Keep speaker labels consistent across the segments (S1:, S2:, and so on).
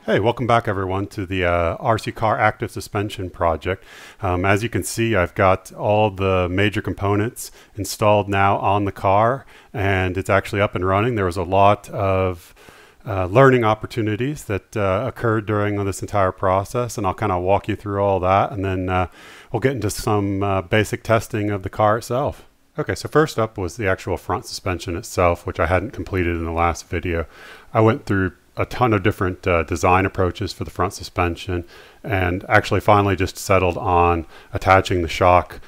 S1: Hey, welcome back everyone to the RC Car Active Suspension project. As you can see, I've got all the major components installed now on the car, and it's actually up and running. There was a lot of learning opportunities that occurred during this entire process, and I'll kind of walk you through all that, and then we'll get into some basic testing of the car itself. Okay, so first up was the actual front suspension itself, which I hadn't completed in the last video. I went through a ton of different design approaches for the front suspension, and actually finally just settled on attaching the shock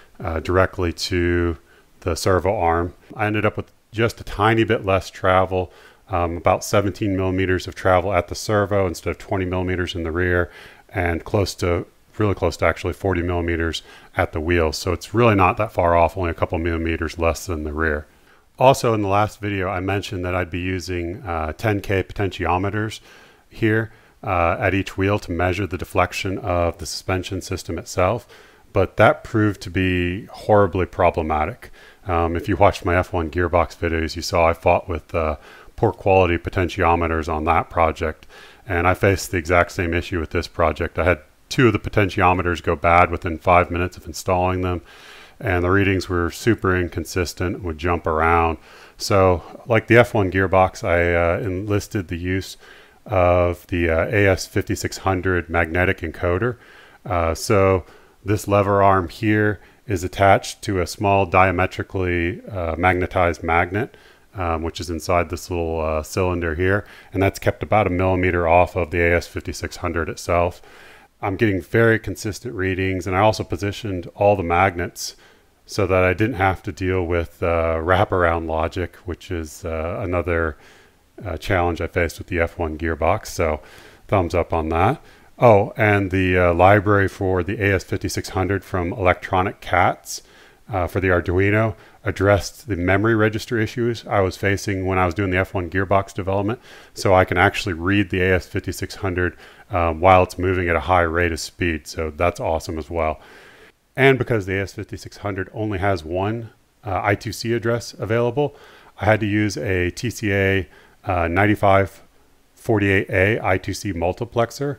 S1: directly to the servo arm. I ended up with just a tiny bit less travel, about 17 millimeters of travel at the servo instead of 20 millimeters in the rear, and really close to actually 40 millimeters at the wheels. So it's really not that far off, only a couple millimeters less than the rear. Also, in the last video, I mentioned that I'd be using 10K potentiometers here at each wheel to measure the deflection of the suspension system itself, but that proved to be horribly problematic. If you watched my F1 gearbox videos, you saw I fought with poor quality potentiometers on that project, and I faced the exact same issue with this project. I had two of the potentiometers go bad within 5 minutes of installing them, and the readings were super inconsistent, would jump around. So like the F1 gearbox, I enlisted the use of the AS5600 magnetic encoder. So this lever arm here is attached to a small diametrically magnetized magnet, which is inside this little cylinder here, and that's kept about 1 millimeter off of the AS5600 itself. I'm getting very consistent readings, and I also positioned all the magnets so that I didn't have to deal with wraparound logic, which is another challenge I faced with the F1 gearbox. So thumbs up on that. Oh, and the library for the AS5600 from Electronic Cats for the Arduino addressed the memory register issues I was facing when I was doing the F1 gearbox development. So I can actually read the AS5600 while it's moving at a high rate of speed. So that's awesome as well. And because the AS5600 only has one I2C address available, I had to use a TCA 9548A I2C multiplexer,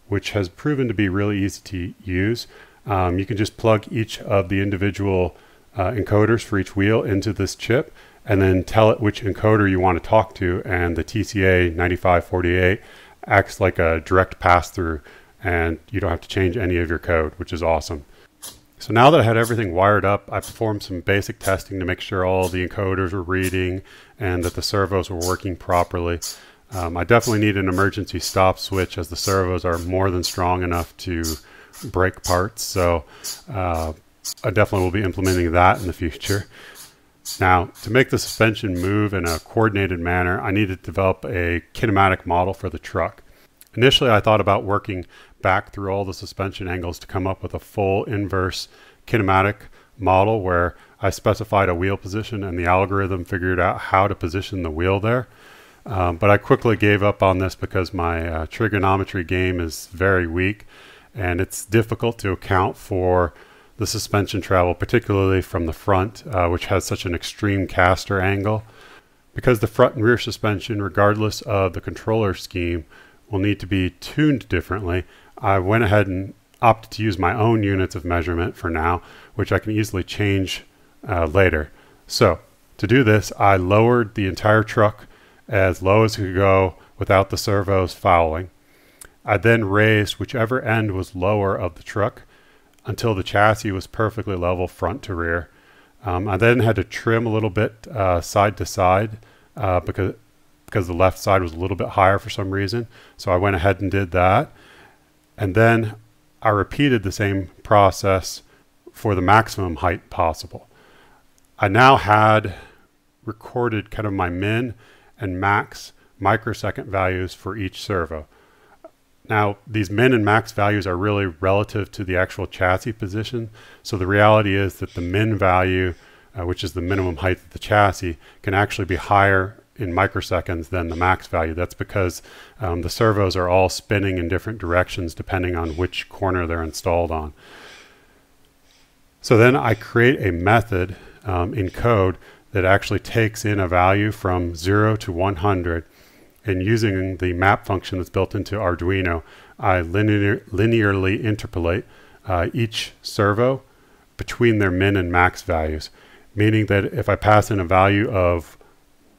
S1: which has proven to be really easy to use. You can just plug each of the individual encoders for each wheel into this chip, and then tell it which encoder you want to talk to, and the TCA 9548 acts like a direct pass-through, and you don't have to change any of your code, which is awesome. So now that I had everything wired up, I performed some basic testing to make sure all the encoders were reading and that the servos were working properly. I definitely need an emergency stop switch, as the servos are more than strong enough to break parts. So I definitely will be implementing that in the future. Now, to make the suspension move in a coordinated manner, I needed to develop a kinematic model for the truck. Initially, I thought about working back through all the suspension angles to come up with a full inverse kinematic model where I specified a wheel position and the algorithm figured out how to position the wheel there. But I quickly gave up on this because my trigonometry game is very weak, and it's difficult to account for the suspension travel, particularly from the front, which has such an extreme caster angle. Because the front and rear suspension, regardless of the controller scheme, will need to be tuned differently, I went ahead and opted to use my own units of measurement for now, which I can easily change later. So to do this, I lowered the entire truck as low as it could go without the servos fouling. I then raised whichever end was lower of the truck until the chassis was perfectly level front to rear. I then had to trim a little bit side to side because the left side was a little bit higher for some reason. So I went ahead and did that. And then I repeated the same process for the maximum height possible. I now had recorded kind of my min and max microsecond values for each servo. Now, these min and max values are really relative to the actual chassis position. So the reality is that the min value, which is the minimum height of the chassis, can actually be higher in microseconds than the max value. That's because the servos are all spinning in different directions depending on which corner they're installed on. So then I create a method in code that actually takes in a value from 0 to 100 And using the map function that's built into Arduino, I linearly interpolate each servo between their min and max values, meaning that if I pass in a value of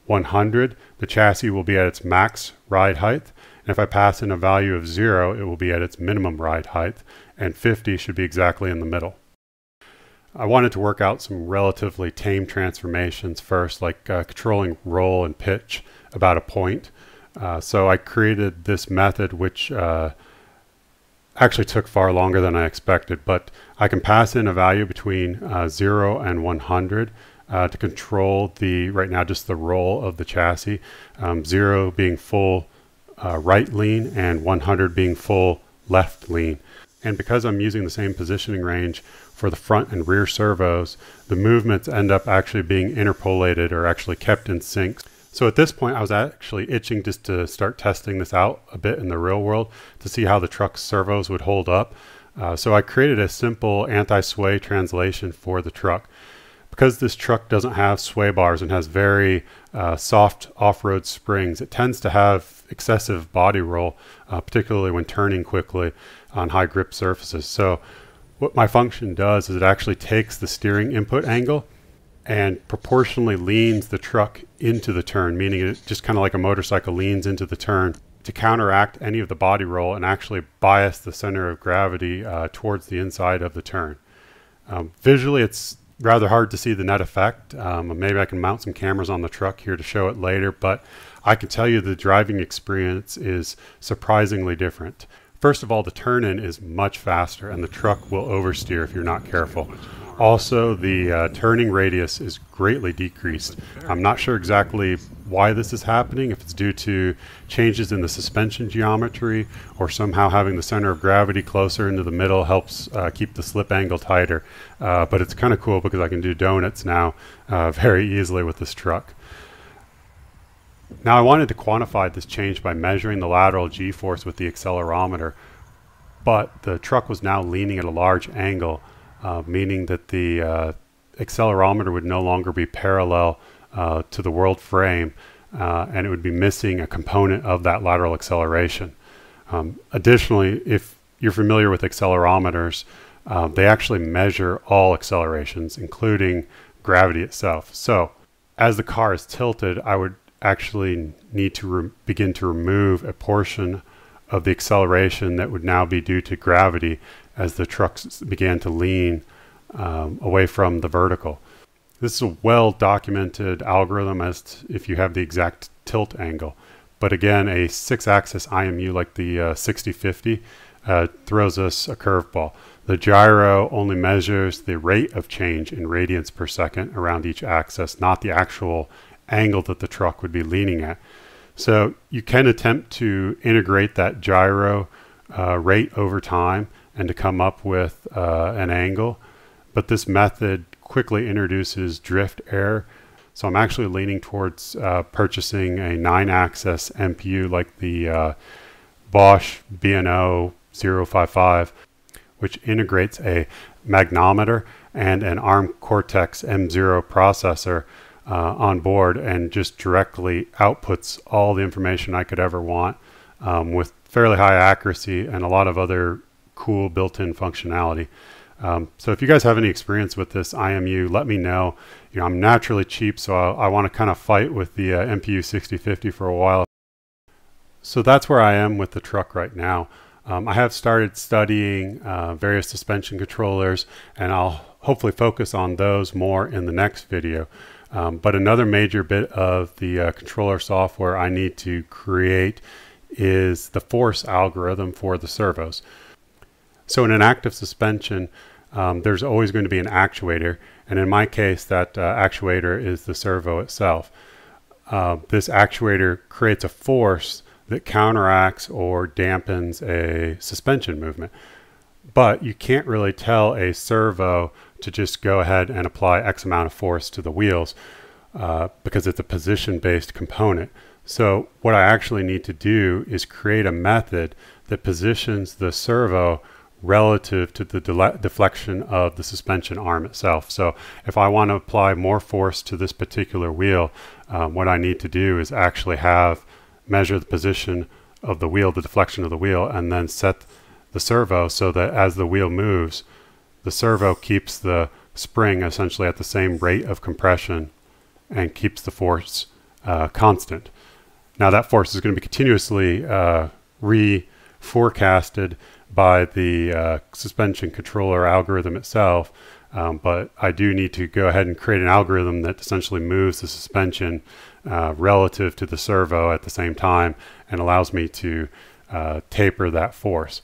S1: 100, the chassis will be at its max ride height. And if I pass in a value of 0, it will be at its minimum ride height, and 50 should be exactly in the middle. I wanted to work out some relatively tame transformations first, like controlling roll and pitch about a point. So I created this method, which actually took far longer than I expected, but I can pass in a value between 0 and 100 to control right now, just the roll of the chassis. 0 being full right lean and 100 being full left lean. And because I'm using the same positioning range for the front and rear servos, the movements end up actually being interpolated or actually kept in sync. So at this point, I was actually itching just to start testing this out a bit in the real world to see how the truck's servos would hold up. So I created a simple anti-sway translation for the truck. Because this truck doesn't have sway bars and has very soft off-road springs, it tends to have excessive body roll, particularly when turning quickly on high grip surfaces. So what my function does is it actually takes the steering input angle and proportionally leans the truck into the turn, meaning it just kind of like a motorcycle leans into the turn to counteract any of the body roll and actually bias the center of gravity towards the inside of the turn. Visually, it's rather hard to see the net effect. Maybe I can mount some cameras on the truck here to show it later, but I can tell you the driving experience is surprisingly different. First of all, the turn-in is much faster and the truck will oversteer if you're not careful. Also, the turning radius is greatly decreased. I'm not sure exactly why this is happening, if it's due to changes in the suspension geometry or somehow having the center of gravity closer into the middle helps keep the slip angle tighter. But it's kind of cool because I can do donuts now very easily with this truck. Now I wanted to quantify this change by measuring the lateral g-force with the accelerometer, but the truck was now leaning at a large angle, meaning that the accelerometer would no longer be parallel to the world frame, and it would be missing a component of that lateral acceleration. Additionally, if you're familiar with accelerometers, they actually measure all accelerations, including gravity itself. So as the car is tilted, I would actually need to begin to remove a portion of the acceleration that would now be due to gravity as the trucks began to lean away from the vertical. This is a well-documented algorithm as if you have the exact tilt angle. But again, a 6-axis IMU like the 6050 throws us a curveball. The gyro only measures the rate of change in radians per second around each axis, not the actual angle that the truck would be leaning at. So you can attempt to integrate that gyro rate over time and to come up with an angle, but this method quickly introduces drift error. So I'm actually leaning towards purchasing a 9-axis MPU like the Bosch B&O 055, which integrates a magnometer and an ARM Cortex M0 processor on board and just directly outputs all the information I could ever want with fairly high accuracy and a lot of other cool built-in functionality. So if you guys have any experience with this IMU, let me know. You know, I'm naturally cheap, so I want to kind of fight with the MPU 6050 for a while. So that's where I am with the truck right now. I have started studying various suspension controllers, and I'll hopefully focus on those more in the next video. But another major bit of the controller software I need to create is the force algorithm for the servos. So in an active suspension, there's always going to be an actuator, and in my case that actuator is the servo itself. This actuator creates a force that counteracts or dampens a suspension movement. But you can't really tell a servo to just go ahead and apply X amount of force to the wheels because it's a position-based component. So what I actually need to do is create a method that positions the servo relative to the deflection of the suspension arm itself. So if I want to apply more force to this particular wheel, what I need to do is actually have measure the position of the wheel, the deflection of the wheel, and then set the servo so that as the wheel moves, the servo keeps the spring essentially at the same rate of compression and keeps the force constant. Now that force is going to be continuously reforecasted by the suspension controller algorithm itself, but I do need to go ahead and create an algorithm that essentially moves the suspension relative to the servo at the same time and allows me to taper that force.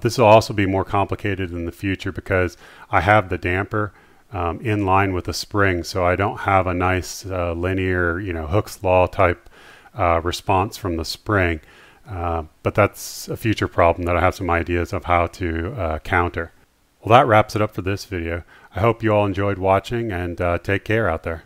S1: This will also be more complicated in the future because I have the damper in line with the spring, so I don't have a nice linear, Hooke's law type response from the spring. But that's a future problem that I have some ideas of how to counter. Well, that wraps it up for this video. I hope you all enjoyed watching, and take care out there.